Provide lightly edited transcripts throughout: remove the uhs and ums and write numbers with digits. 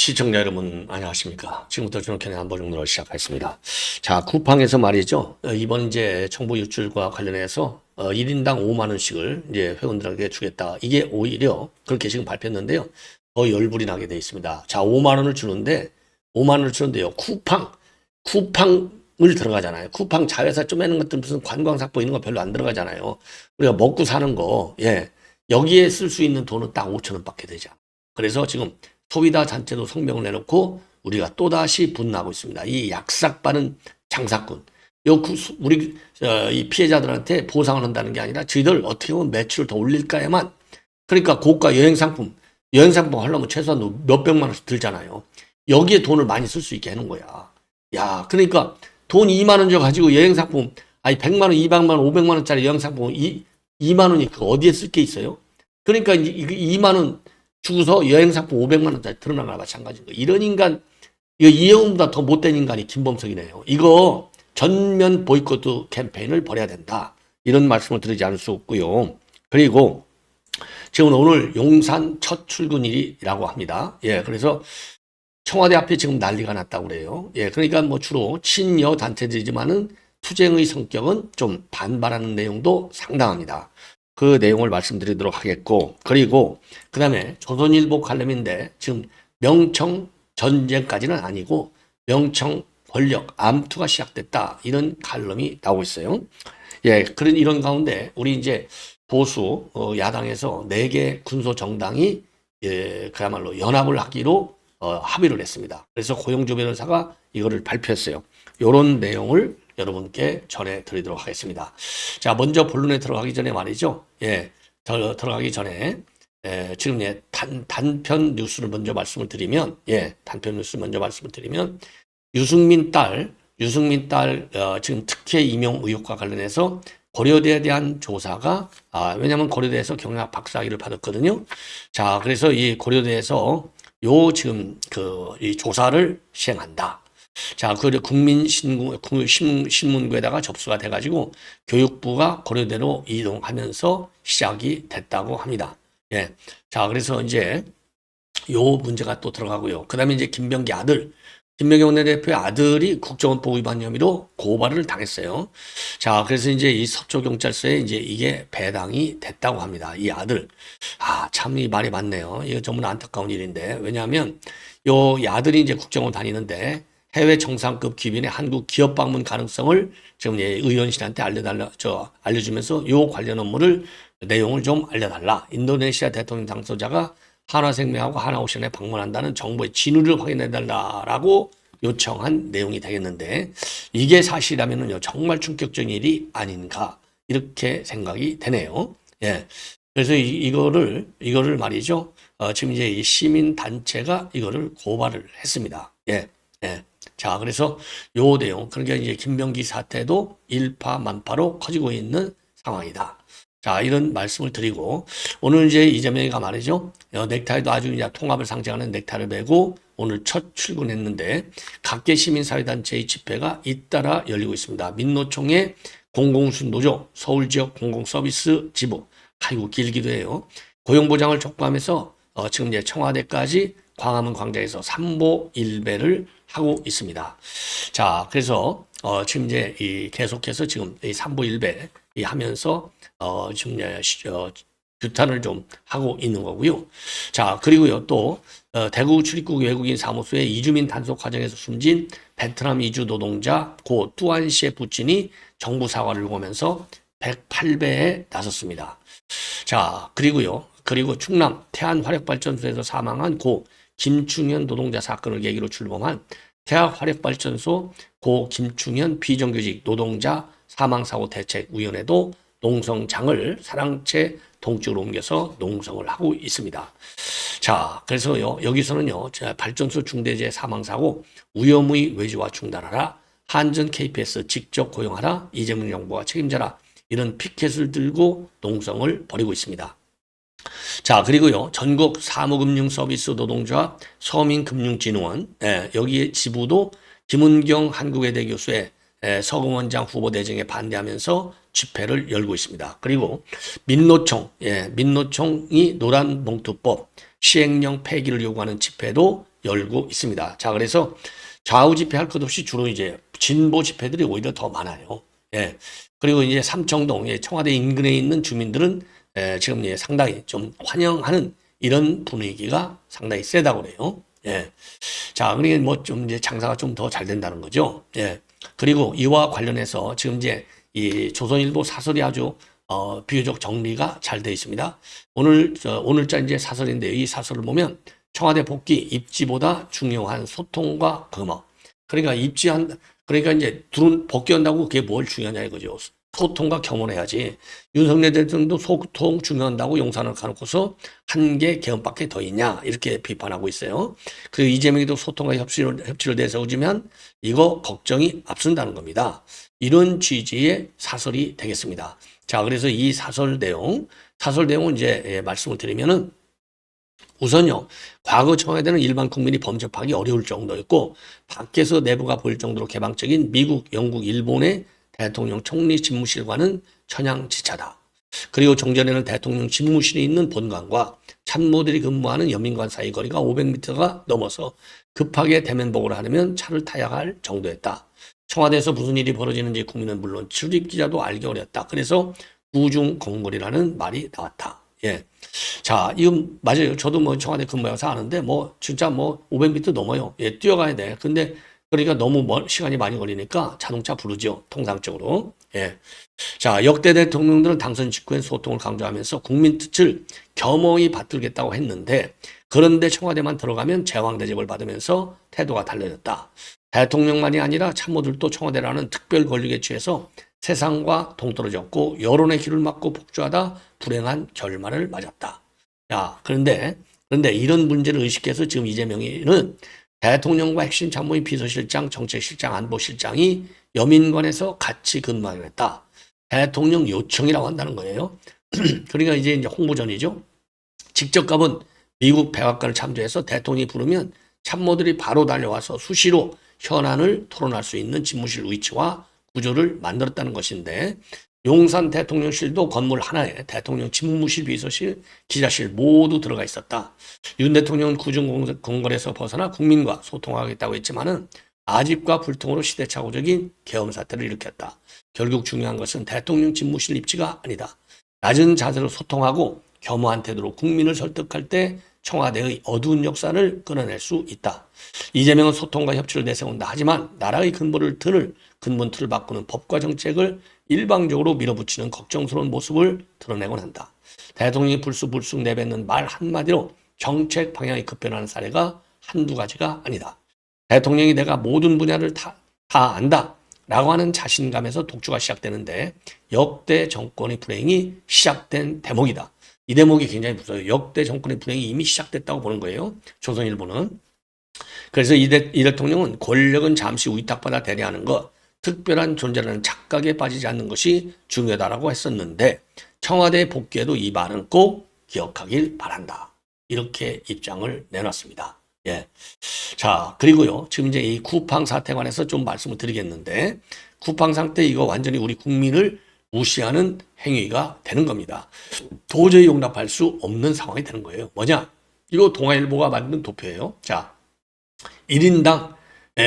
시청자 여러분 안녕하십니까. 지금부터 저녁에 안보정로를 시작하겠습니다. 자, 쿠팡에서 말이죠. 이번 이제 정보 유출과 관련해서 1인당 5만 원씩을 이제 회원들에게 주겠다. 이게 오히려 그렇게 지금 발표했는데요. 더 열불이 나게 돼 있습니다. 자, 5만 원을 주는데 5만 원을 주는데요. 쿠팡을 들어가잖아요. 쿠팡 자회사 좀 하는 것들 무슨 관광사고 이런 거 별로 안 들어가잖아요. 우리가 먹고 사는 거, 예. 여기에 쓸 수 있는 돈은 딱 5천 원밖에 되지 않아요. 그래서 지금 소비다 단체도 성명을 내놓고 우리가 또다시 분노하고 있습니다. 이 약삭빠른 장사꾼. 우리 이 피해자들한테 보상을 한다는 게 아니라 저희들 어떻게 보면 매출을 더 올릴까에만, 그러니까 고가 여행상품 하려면 최소한 몇백만 원씩 들잖아요. 여기에 돈을 많이 쓸 수 있게 하는 거야. 야, 그러니까 돈 2만 원 줘 가지고 여행상품, 아니 100만 원, 200만 원, 500만 원짜리 여행상품 2만 원이 그 어디에 쓸 게 있어요? 그러니까 이제 2만 원 주고서 여행상품 500만 원짜리 드러나거나 마찬가지인 거. 이런 인간, 이거 이영훈보다 더 못된 인간이 김범석이네요. 이거 전면 보이콧 캠페인을 벌여야 된다. 이런 말씀을 드리지 않을 수 없고요. 그리고 지금 오늘 용산 첫 출근일이라고 합니다. 예, 그래서 청와대 앞에 지금 난리가 났다고 그래요. 예, 그러니까 뭐 주로 친여 단체들이지만은 투쟁의 성격은 좀 반발하는 내용도 상당합니다. 그 내용을 말씀드리도록 하겠고, 그리고 그 다음에 조선일보 칼럼인데 지금 명청 전쟁까지는 아니고 명청 권력 암투가 시작됐다, 이런 칼럼이 나오고 있어요. 예, 그런 이런 가운데 우리 이제 보수 야당에서 4개 군소 정당이 그야말로 연합을 하기로 합의를 했습니다. 그래서 고영조 변호사가 이거를 발표했어요. 이런 내용을 여러분께 전해드리도록 하겠습니다. 자, 먼저 본론에 들어가기 전에 말이죠. 예, 들어가기 전에 지금 단편 뉴스를 먼저 말씀을 드리면, 단편 뉴스 먼저 말씀을 드리면, 유승민 딸 지금 특혜 임용 의혹과 관련해서 고려대에 대한 조사가, 왜냐하면 고려대에서 경영학 박사학위를 받았거든요. 자, 그래서 이 고려대에서 지금 이 조사를 시행한다. 자, 그리고 국민신문고에다가 접수가 돼가지고 교육부가 고려대로 이동하면서 시작이 됐다고 합니다. 예. 자, 그래서 이제 요 문제가 또 들어가고요. 그 다음에 이제 김병기 원내대표의 아들이 국정원법 위반 혐의로 고발을 당했어요. 자, 그래서 이제 이 서초경찰서에 이제 이게 배당이 됐다고 합니다. 이 아들. 참 이 말이 많네요. 이거 정말 안타까운 일인데, 왜냐하면 이 아들이 이제 국정원 다니는데 해외 정상급 기빈의 한국 기업 방문 가능성을 지금 의원실한테 알려주면서 요 관련 업무를 내용을 좀 알려달라. 인도네시아 대통령 당선자가 한화생명하고 하나오션에 방문한다는 정보의 진위를 확인해달라라고 요청한 내용이 되겠는데, 이게 사실이라면요 정말 충격적인 일이 아닌가, 이렇게 생각이 되네요. 예. 그래서 이거를 말이죠. 지금 이제 이 시민 단체가 이거를 고발을 했습니다. 예. 예. 자, 그래서 요 내용, 그러니까 이제 김병기 사태도 일파만파로 커지고 있는 상황이다. 자, 이런 말씀을 드리고, 오늘 이제 이재명이가 말이죠. 넥타이도 아주 이제 통합을 상징하는 넥타이를 메고 오늘 첫 출근했는데, 각계 시민사회단체의 집회가 잇따라 열리고 있습니다. 민노총의 공공순노조, 서울지역 공공서비스 지부, 아이고 길기도 해요. 고용보장을 촉구하면서 지금 이제 청와대까지 광화문 광장에서 삼보일배를 하고 있습니다. 자, 그래서 지금 이제 계속해서 지금 이 삼보일배 하면서 지금 규탄을 좀 하고 있는 거고요. 자, 그리고요 또 대구 출입국 외국인 사무소의 이주민 단속 과정에서 숨진 베트남 이주 노동자 고 뚜안 씨의 부친이 정부 사과를 요구하면서 108배에 나섰습니다. 자, 그리고 충남 태안화력발전소에서 사망한 고 김충현 노동자 사건을 계기로 출범한 태안화력발전소 고 김충현 비정규직 노동자 사망사고 대책위원회도 농성장을 사랑채 동쪽으로 옮겨서 농성을 하고 있습니다. 자, 그래서요 여기서는요 발전소 중대재해 사망사고 위험의 외주화 중단하라, 한전 KPS 직접 고용하라, 이재명 정부가 책임져라, 이런 피켓을 들고 농성을 벌이고 있습니다. 자, 그리고요 전국 사무금융서비스 노동조합 서민금융진흥원, 여기에 지부도 김은경 한국외대 교수의 서금원장 후보 대정에 반대하면서 집회를 열고 있습니다. 그리고 민노총이 노란봉투법 시행령 폐기를 요구하는 집회도 열고 있습니다. 자, 그래서 좌우 집회 할 것 없이 주로 이제 진보 집회들이 오히려 더 많아요. 예. 그리고 이제 삼청동, 청와대 인근에 있는 주민들은 지금 상당히 좀 환영하는 이런 분위기가 상당히 세다고 그래요. 예. 자, 그러니까 뭐 좀 이제 장사가 좀 더 잘 된다는 거죠. 예. 그리고 이와 관련해서 지금 이제 이 조선일보 사설이 아주 비교적 정리가 잘 되어 있습니다. 오늘자 이제 사설인데 이 사설을 보면 청와대 복귀 입지보다 중요한 소통과 금어. 그러니까 그러니까 이제 둘은 복귀한다고 그게 뭘 중요하냐 이거죠. 소통과 겸허를 해야지. 윤석열 대통령도 소통 중요한다고 용산을 가놓고서 한 개 개헌밖에 더 있냐 이렇게 비판하고 있어요. 그 이재명이도 소통과 협치를 내세우지면 이거 걱정이 앞선다는 겁니다. 이런 취지의 사설이 되겠습니다. 자, 그래서 이 사설 내용은 이제 말씀을 드리면은 우선요, 과거 청와대는 일반 국민이 범접하기 어려울 정도였고 밖에서 내부가 보일 정도로 개방적인 미국, 영국, 일본의 대통령 총리 집무실과는 천양지차다. 그리고 종전에는 대통령 집무실이 있는 본관과 참모들이 근무하는 연민관 사이 거리가 500m가 넘어서 급하게 대면복을 하려면 차를 타야 할 정도였다. 청와대에서 무슨 일이 벌어지는지 국민은 물론 출입기자도 알기 어렵다. 그래서 구중공물이라는 말이 나왔다. 예. 자, 이건 맞아요. 저도 뭐 청와대 근무해서 아는데 뭐 진짜 뭐 500m 넘어요. 예, 뛰어가야 돼. 근데 그러니까 너무 시간이 많이 걸리니까 자동차 부르죠. 통상적으로. 예. 자, 역대 대통령들은 당선 직후엔 소통을 강조하면서 국민 뜻을 겸허히 받들겠다고 했는데 그런데 청와대만 들어가면 제왕대접을 받으면서 태도가 달라졌다. 대통령만이 아니라 참모들도 청와대라는 특별 권력에 취해서 세상과 동떨어졌고 여론의 길을 막고 폭주하다 불행한 결말을 맞았다. 야, 그런데 이런 문제를 의식해서 지금 이재명이는 대통령과 핵심 참모인 비서실장, 정책실장, 안보실장이 여민관에서 같이 근무하기로 했다. 대통령 요청이라고 한다는 거예요. 그러니까 이제 홍보전이죠. 직접 가본 미국 백악관을 참조해서 대통령이 부르면 참모들이 바로 달려와서 수시로 현안을 토론할 수 있는 집무실 위치와 구조를 만들었다는 것인데 용산 대통령실도 건물 하나에 대통령 집무실, 비서실, 기자실 모두 들어가 있었다. 윤 대통령은 구중공걸에서 벗어나 국민과 소통하겠다고 했지만은 아집과 불통으로 시대착오적인 계엄 사태를 일으켰다. 결국 중요한 것은 대통령 집무실 입지가 아니다. 낮은 자세로 소통하고 겸허한 태도로 국민을 설득할 때 청와대의 어두운 역사를 끊어낼 수 있다. 이재명은 소통과 협치를 내세운다. 하지만 나라의 근본 틀을 바꾸는 법과 정책을 일방적으로 밀어붙이는 걱정스러운 모습을 드러내곤 한다. 대통령이 불쑥불쑥 내뱉는 말 한마디로 정책 방향이 급변하는 사례가 한두 가지가 아니다. 대통령이 내가 모든 분야를 다 안다 라고 하는 자신감에서 독주가 시작되는데 역대 정권의 불행이 시작된 대목이다. 이 대목이 굉장히 무서워요. 역대 정권의 불행이 이미 시작됐다고 보는 거예요. 조선일보는. 그래서 이 대통령은 권력은 잠시 위탁받아 대리하는 것, 특별한 존재라는 착각에 빠지지 않는 것이 중요하다고 했었는데 청와대에 복귀해도 이 말은 꼭 기억하길 바란다. 이렇게 입장을 내놨습니다. 예. 자, 그리고요. 지금 이제 이 쿠팡 사태 관해서 좀 말씀을 드리겠는데 쿠팡 사태 이거 완전히 우리 국민을 무시하는 행위가 되는 겁니다. 도저히 용납할 수 없는 상황이 되는 거예요. 뭐냐? 이거 동아일보가 만든 도표예요. 자, 1인당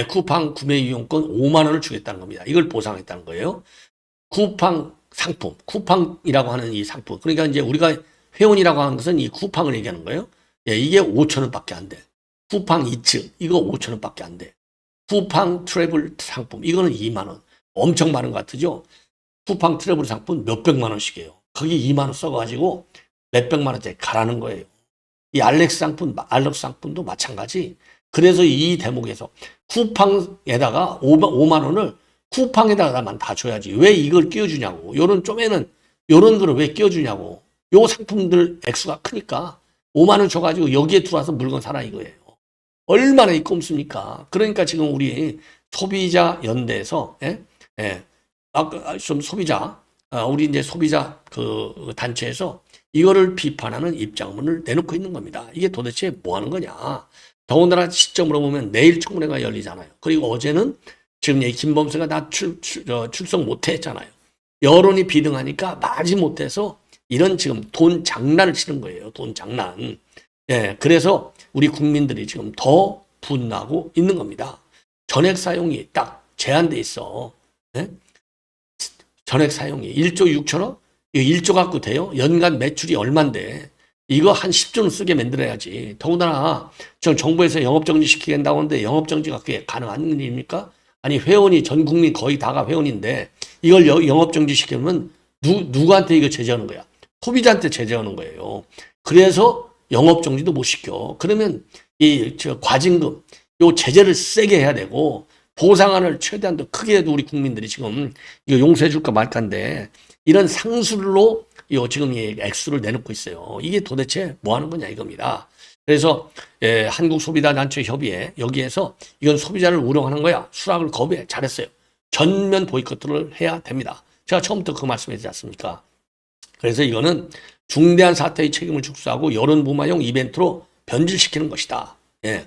쿠팡 구매 이용권 5만 원을 주겠다는 겁니다. 이걸 보상했다는 거예요. 쿠팡 상품, 쿠팡이라고 하는 이 상품. 그러니까 이제 우리가 회원이라고 하는 것은 이 쿠팡을 얘기하는 거예요. 예, 이게 5천 원밖에 안 돼. 쿠팡 이츠, 이거 5천 원밖에 안 돼. 쿠팡 트래블 상품, 이거는 2만 원. 엄청 많은 것 같죠? 쿠팡 트래블 상품 몇백만 원씩이에요. 거기 2만 원 써가지고 몇백만 원짜리 가라는 거예요. 이 알렉스 상품도 마찬가지. 그래서 이 대목에서 쿠팡에다가 5만 원을 쿠팡에다가만 다 줘야지. 왜 이걸 끼워주냐고. 요런 쪼매는, 요런 거를 왜 끼워주냐고. 요 상품들 액수가 크니까 5만 원 줘가지고 여기에 들어와서 물건 사라 이거예요. 얼마나 이 꼼수입니까? 그러니까 지금 우리 소비자 연대에서, 좀 우리 이제 소비자 그 단체에서 이거를 비판하는 입장문을 내놓고 있는 겁니다. 이게 도대체 뭐 하는 거냐. 더군다나 시점으로 보면 내일 청문회가 열리잖아요. 그리고 어제는 지금 김범수가 다 출석 못 했잖아요. 여론이 비등하니까 마지 못해서 이런 지금 돈 장난을 치는 거예요. 돈 장난. 예, 그래서 우리 국민들이 지금 더 분나고 있는 겁니다. 전액 사용이 딱 제한돼 있어. 예? 전액 사용이 1조 6천억? 이거 1조 갖고 돼요? 연간 매출이 얼만데 이거 한 10조는 쓰게 만들어야지. 더군다나 전 정부에서 영업정지 시키겠다고 하는데 영업정지가 그게 가능한 일입니까? 아니 회원이 전 국민 거의 다가 회원인데 이걸 영업정지 시키면 누구한테 이거 제재하는 거야? 소비자한테 제재하는 거예요. 그래서 영업정지도 못 시켜. 그러면 저 과징금, 요 제재를 세게 해야 되고 보상안을 최대한 더 크게 해도 우리 국민들이 지금 이거 용서해 줄까 말까인데 이런 상술로 지금 이 액수를 내놓고 있어요. 이게 도대체 뭐 하는 거냐 이겁니다. 그래서 한국소비자단체협의회 여기에서 이건 소비자를 우롱하는 거야. 수락을 거부해. 잘했어요. 전면 보이콧을 해야 됩니다. 제가 처음부터 그 말씀드리지 않습니까? 그래서 이거는 중대한 사태의 책임을 축소하고 여론부마용 이벤트로 변질시키는 것이다. 예.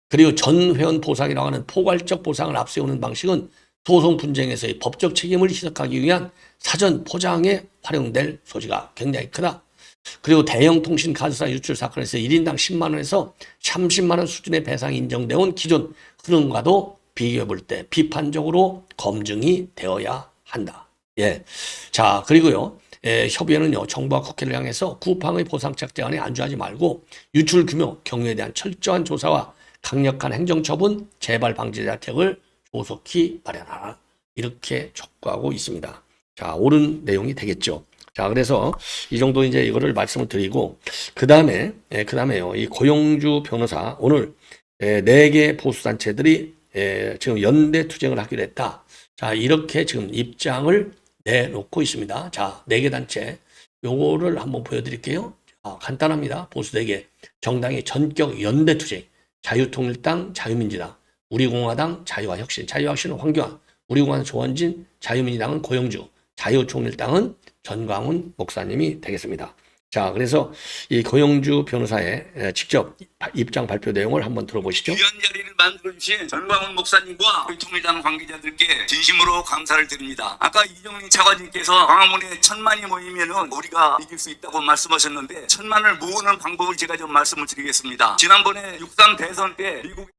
그리고 전 회원 보상이라고 하는 포괄적 보상을 앞세우는 방식은 소송 분쟁에서의 법적 책임을 희석하기 위한 사전 포장에 활용될 소지가 굉장히 크다. 그리고 대형 통신 카드사 유출 사건에서 1인당 10만 원에서 30만 원 수준의 배상이 인정되어 온 기존 흐름과도 비교해 볼 때 비판적으로 검증이 되어야 한다. 예. 자, 그리고요. 협의회는요, 정부와 국회를 향해서 쿠팡의 보상책 제안에 안주하지 말고 유출 규모, 경로에 대한 철저한 조사와 강력한 행정처분, 재발 방지 대책을 조속히 마련하라. 이렇게 촉구하고 있습니다. 자, 옳은 내용이 되겠죠. 자, 그래서 이 정도 이제 이거를 말씀을 드리고, 그 다음에요, 이 고용주 변호사, 오늘 4개 보수단체들이 지금 연대 투쟁을 하기로 했다. 자, 이렇게 지금 입장을 내놓고 있습니다. 자, 4개 단체, 요거를 한번 보여드릴게요. 자, 간단합니다. 보수 4개, 정당의 전격 연대 투쟁, 자유통일당, 자유민주당, 우리공화당, 자유와혁신, 자유혁신은 황교안, 우리공화당 조원진, 자유민주당은 고영주, 자유통일당은 전광훈 목사님이 되겠습니다. 자, 그래서 이 고영주 변호사의 직접 입장 발표 내용을 한번 들어보시죠. 귀한 자리를 만들어주신 전광훈 목사님과 통일당 관계자들께 진심으로 감사를 드립니다. 아까 이정민 차관님께서 광화문에 1000만이 모이면 우리가 이길 수 있다고 말씀하셨는데 1000만을 모으는 방법을 제가 좀 말씀을 드리겠습니다. 지난번에 6.3 대선 때 미국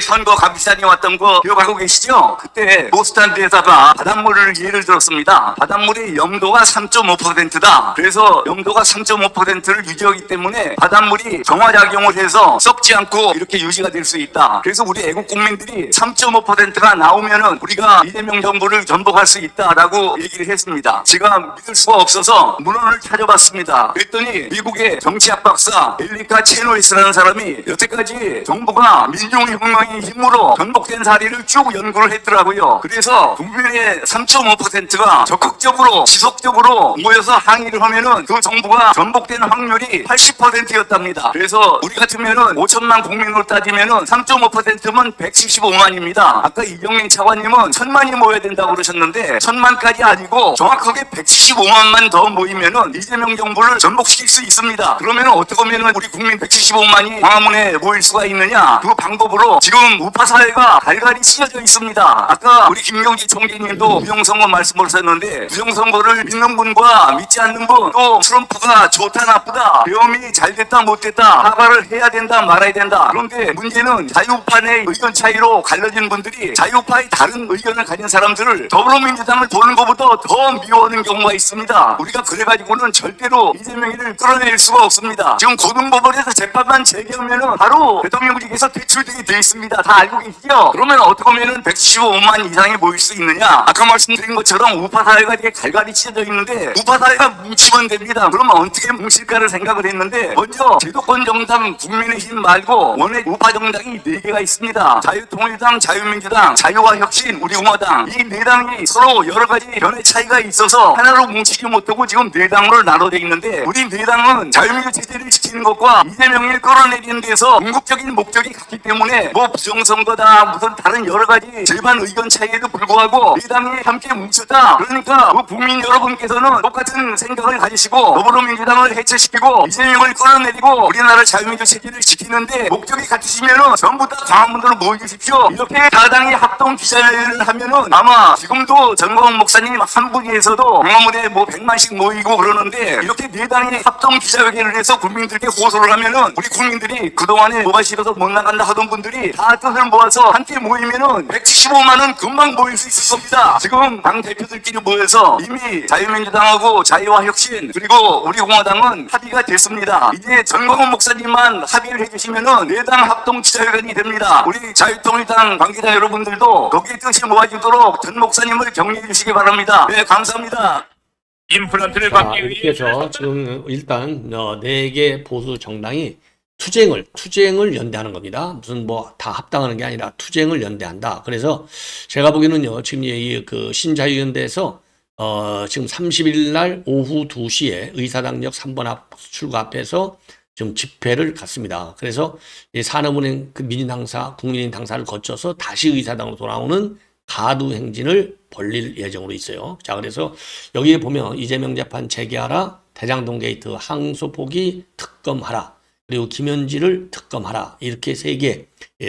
선거 갑이산이 왔던 거 기억하고 계시죠? 그때 보스턴에다가 바닷물을 예를 들었습니다. 바닷물의 염도가 3.5%다. 그래서 염도가 3.5%를 유지하기 때문에 바닷물이 정화작용을 해서 썩지 않고 이렇게 유지가 될 수 있다. 그래서 우리 애국 국민들이 3.5%가 나오면은 우리가 이재명 정부를 전복할 수 있다라고 얘기를 했습니다. 제가 믿을 수가 없어서 문헌을 찾아봤습니다. 그랬더니 미국의 정치학 박사 엘리카 체노이스라는 사람이 여태까지 정부가 민중혁명의 힘으로 전복된 사례를 쭉 연구를 했더라고요. 그래서 국민의 3.5%가 적극적으로 지속적으로 모여서 항의를 하면은 그 정부가 전복된 확률이 80%였답니다. 그래서 우리 같으면은 5천만 국민으로 따지면은 3.5%면 175만입니다. 아까 이정민 차관님은 1000만이 모여야 된다고 그러셨는데 1000만까지 아니고 정확하게 175만만 더 모이면은 이재명 정부를 전복시킬 수 있습니다. 그러면은 어떻게 하면은 우리 국민 175만이 광화문에 모일 수가 있느냐? 그 방법으로 지금 우파 사회가 갈갈이 찢어져 있습니다. 아까 우리 김경지 총재님도 부정선거 말씀을 하셨는데 부정선거를 믿는 분과 믿지 않는 분, 또 트럼프가 좋다 나쁘다, 계엄이 잘 됐다 못 됐다 사과를 해야 된다 말아야 된다. 그런데 문제는 자유우파 내 의견 차이로 갈라진 분들이 자유우파의 다른 의견을 가진 사람들을 더불어민주당을 보는 것보다 더 미워하는 경우가 있습니다. 우리가 그래가지고는 절대로 이재명이를 끌어낼 수가 없습니다. 지금 고등법원에서 재판만 제기하면은 바로 대통령직에서 퇴출되게 돼 있습니다. 다 알고 계시죠? 그러면 어떻게 하면은 115만 이상이 모일 수 있느냐? 아까 말씀드린 것처럼 우파 사회가 되게 갈갈이 찢어져 있는데 우파 사회가 뭉치면 됩니다. 그러면 어떻게 뭉칠까를 생각을 했는데 먼저 제도권 정당 국민의힘 말고 원외 우파 정당이 4개가 있습니다. 자유통일당, 자유민주당, 자유와혁신, 우리공화당 이 4당이 서로 여러 가지 견해 차이가 있어서 하나로 뭉치지 못하고 지금 4당으로 나눠져 있는데 우리 4당은 자유민주 체제를 지키는 것과 이재명을 끌어내리는 데서 궁극적인 목적이 같기 때문에 때문에 뭐 부정선거다 무슨 다른 여러 가지 절반 의견 차이에도 불구하고 이 당이 함께 뭉쳤다. 그러니까 그 국민 여러분께서는 똑같은 생각을 가지시고 더불어민주당을 해체시키고 이재명을 끌어내리고 우리나라 자유민주 체제를 지키는데 목적이 같으시면은 전부 다 광화문으로 모여주십시오. 이렇게 야당이 합동 기자회견을 하면은 아마 지금도 정광훈 목사님 한 분에서도 광화문에 뭐 100만씩 모이고 그러는데 이렇게 네 당이 합동 기자회견을 해서 국민들께 호소를 하면은 우리 국민들이 그동안에 뭐가 싫어서 못 나간다 하던 분들이 다 뜻을 모아서 함께 모이면은 175만 원 금방 모일 수 있을 겁니다. 지금 당 대표들끼리 모여서 이미 자유민주당하고 자유와 혁신 그리고 우리 공화당은 합의가 됐습니다. 이제 정광훈 목사님만 합의를 해주시면은 네 당 합동 기자회견이 됩니다. 우리 자유통일당 관계자 여러분들도 거기에 뜻이 모아지도록 전 목사님을 격려해 주시기 바랍니다. 네, 감사합니다. 임플란트를 자, 받기 이렇게 위해 해서 지금 일단 4개 보수 정당이 투쟁을 연대하는 겁니다. 무슨 뭐 다 합당하는 게 아니라 투쟁을 연대한다. 그래서 제가 보기에는요, 지금 그 신자유연대에서 지금 30일 날 오후 2시에 의사당역 3번 앞 출구 앞에서 좀 집회를 갔습니다. 그래서 산업은행 그 민인당사, 국민인당사를 거쳐서 다시 의사당으로 돌아오는 가두 행진을 벌릴 예정으로 있어요. 자, 그래서 여기에 보면 이재명 재판 재개하라, 대장동 게이트 항소 포기 특검하라, 그리고 김현지를 특검하라, 이렇게 3개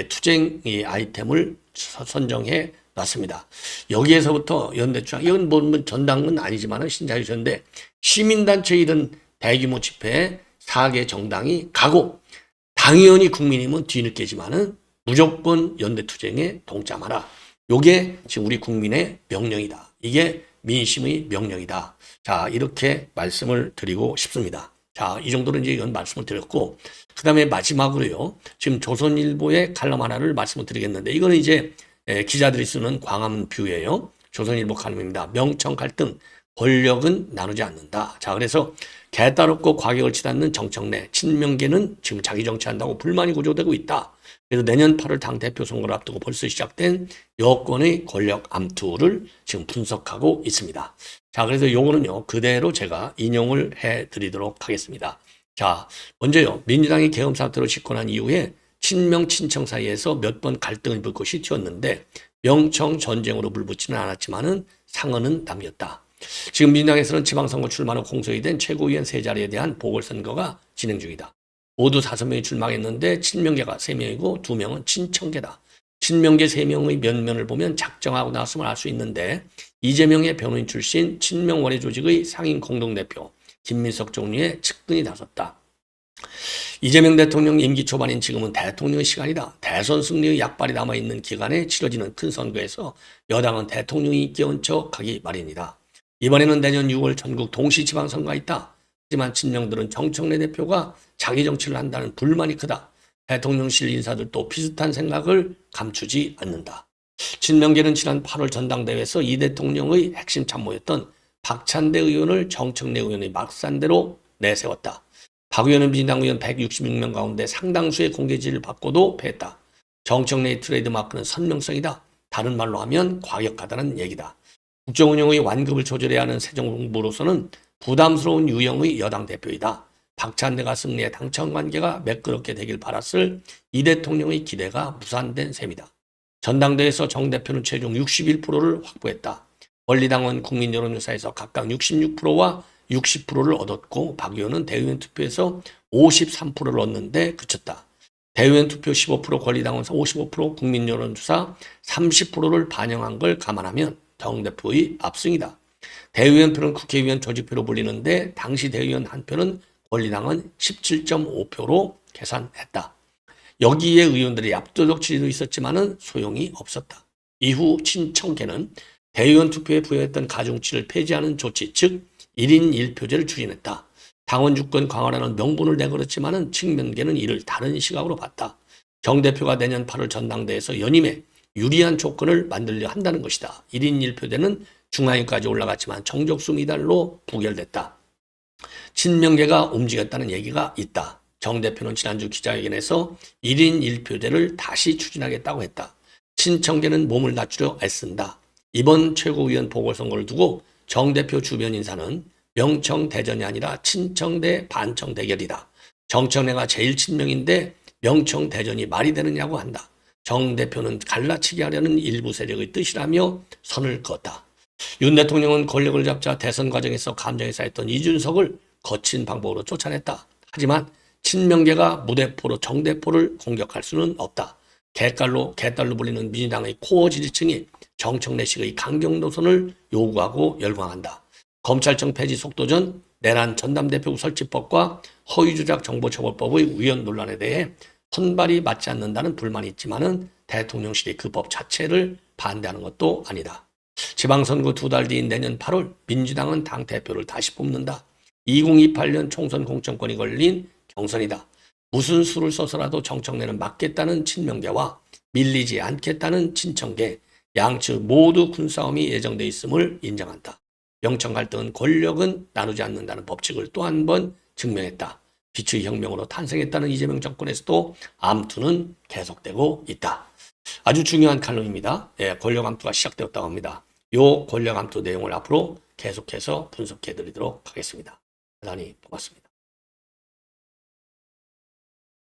투쟁 아이템을 선정해 놨습니다. 여기에서부터 연대추장, 이건 뭐 전당은 아니지만 신자유연대 시민단체이든 대규모 집회에 4개 정당이 가고 당연히 국민의힘은 뒤늦게지만은 무조건 연대투쟁에 동참하라. 요게 지금 우리 국민의 명령이다. 이게 민심의 명령이다. 자, 이렇게 말씀을 드리고 싶습니다. 자, 이 정도로 이제 이건 말씀을 드렸고, 그 다음에 마지막으로요, 지금 조선일보의 칼럼 하나를 말씀을 드리겠는데, 이거는 이제 기자들이 쓰는 광화문 뷰예요. 조선일보 칼럼입니다. 명청 갈등, 권력은 나누지 않는다. 자, 그래서 개따롭고 과격을 치닫는 정청래, 친명계는 지금 자기 정치한다고 불만이 고조되고 있다. 그래서 내년 8월 당대표 선거를 앞두고 벌써 시작된 여권의 권력 암투를 지금 분석하고 있습니다. 자, 그래서 요거는요, 그대로 제가 인용을 해 드리도록 하겠습니다. 자, 먼저요, 민주당이 계엄 사태로 집권한 이후에 친명, 친청 사이에서 몇 번 갈등을 불꽃이 튀었는데 명청 전쟁으로 불붙지는 않았지만은 상흔은 남겼다. 지금 민주당에서는 지방선거 출마로 공소이 된 최고위원 3자리에 대한 보궐선거가 진행 중이다. 모두 5명이 출마했는데 친명계가 3명이고 2명은 친청계다. 친명계 3명의 면면을 보면 작정하고 나왔음을 알 수 있는데 이재명의 변호인 출신 친명 원외 조직의 상임 공동대표 김민석 총리의 측근이 나섰다. 이재명 대통령 임기 초반인 지금은 대통령의 시간이다. 대선 승리의 약발이 남아있는 기간에 치러지는 큰 선거에서 여당은 대통령이 인기 얹혀가기 마련이다. 이번에는 내년 6월 전국 동시지방선거가 있다. 하지만 친명들은 정청래 대표가 자기 정치를 한다는 불만이 크다. 대통령실 인사들도 비슷한 생각을 감추지 않는다. 친명계는 지난 8월 전당대회에서 이 대통령의 핵심 참모였던 박찬대 의원을 정청래 의원의 막산대로 내세웠다. 박 의원은 민주당 의원 166명 가운데 상당수의 공개지를 받고도 패했다. 정청래의 트레이드마크는 선명성이다. 다른 말로 하면 과격하다는 얘기다. 국정운영의 완급을 조절해야 하는 새 정부로서는 부담스러운 유형의 여당 대표이다. 박찬대가 승리해 당청 관계가 매끄럽게 되길 바랐을 이 대통령의 기대가 무산된 셈이다. 전당대회에서 정 대표는 최종 61%를 확보했다. 원리당원 국민 여론조사에서 각각 66%와 60%를 얻었고 박 의원은 대의원 투표에서 53%를 얻는데 그쳤다. 대의원 투표 15%, 권리당원 55%, 국민 여론조사 30%를 반영한 걸 감안하면 정 대표의 압승이다. 대의원표는 국회의원 조직표로 불리는데 당시 대의원 한 표는 권리당은 17.5표로 계산했다. 여기에 의원들의 압도적 지지도 있었지만은 소용이 없었다. 이후 친청계는 대의원 투표에 부여했던 가중치를 폐지하는 조치, 즉 1인 1표제를 추진했다. 당원 주권 강화라는 명분을 내걸었지만은 측면계는 이를 다른 시각으로 봤다. 정 대표가 내년 8월 전당대회에서 연임에 유리한 조건을 만들려 한다는 것이다. 1인 1표제는 중하위까지 올라갔지만 정족수 미달로 부결됐다. 친명계가 움직였다는 얘기가 있다. 정 대표는 지난주 기자회견에서 1인 1표제를 다시 추진하겠다고 했다. 친청계는 몸을 낮추려 애쓴다. 이번 최고위원 보궐선거를 두고 정 대표 주변 인사는 명청 대전이 아니라 친청 대 반청 대결이다. 정청래가 제일 친명인데 명청 대전이 말이 되느냐고 한다. 정 대표는 갈라치기 하려는 일부 세력의 뜻이라며 선을 그었다. 윤 대통령은 권력을 잡자 대선 과정에서 감정에 쌓였던 이준석을 거친 방법으로 쫓아냈다. 하지만 친명계가 무대포로 정 대표를 공격할 수는 없다. 개딸로 불리는 민주당의 코어 지지층이 정청래식의 강경 노선을 요구하고 열광한다. 검찰청 폐지 속도전, 내란 전담대표 설치법과 허위조작 정보처벌법의 위헌 논란에 대해 선발이 맞지 않는다는 불만이 있지만은 대통령실이 그 법 자체를 반대하는 것도 아니다. 지방선거 2달 뒤인 내년 8월 민주당은 당대표를 다시 뽑는다. 2028년 총선 공천권이 걸린 경선이다. 무슨 수를 써서라도 정청래는 막겠다는 친명계와 밀리지 않겠다는 친청계, 양측 모두 군싸움이 예정돼 있음을 인정한다. 영청 갈등은 권력은 나누지 않는다는 법칙을 또 한 번 증명했다. 빛의 혁명으로 탄생했다는 이재명 정권에서도 암투는 계속되고 있다. 아주 중요한 칼럼입니다. 예, 권력 암투가 시작되었다고 합니다. 이 권력 암투 내용을 앞으로 계속해서 분석해 드리도록 하겠습니다. 대단히 고맙습니다.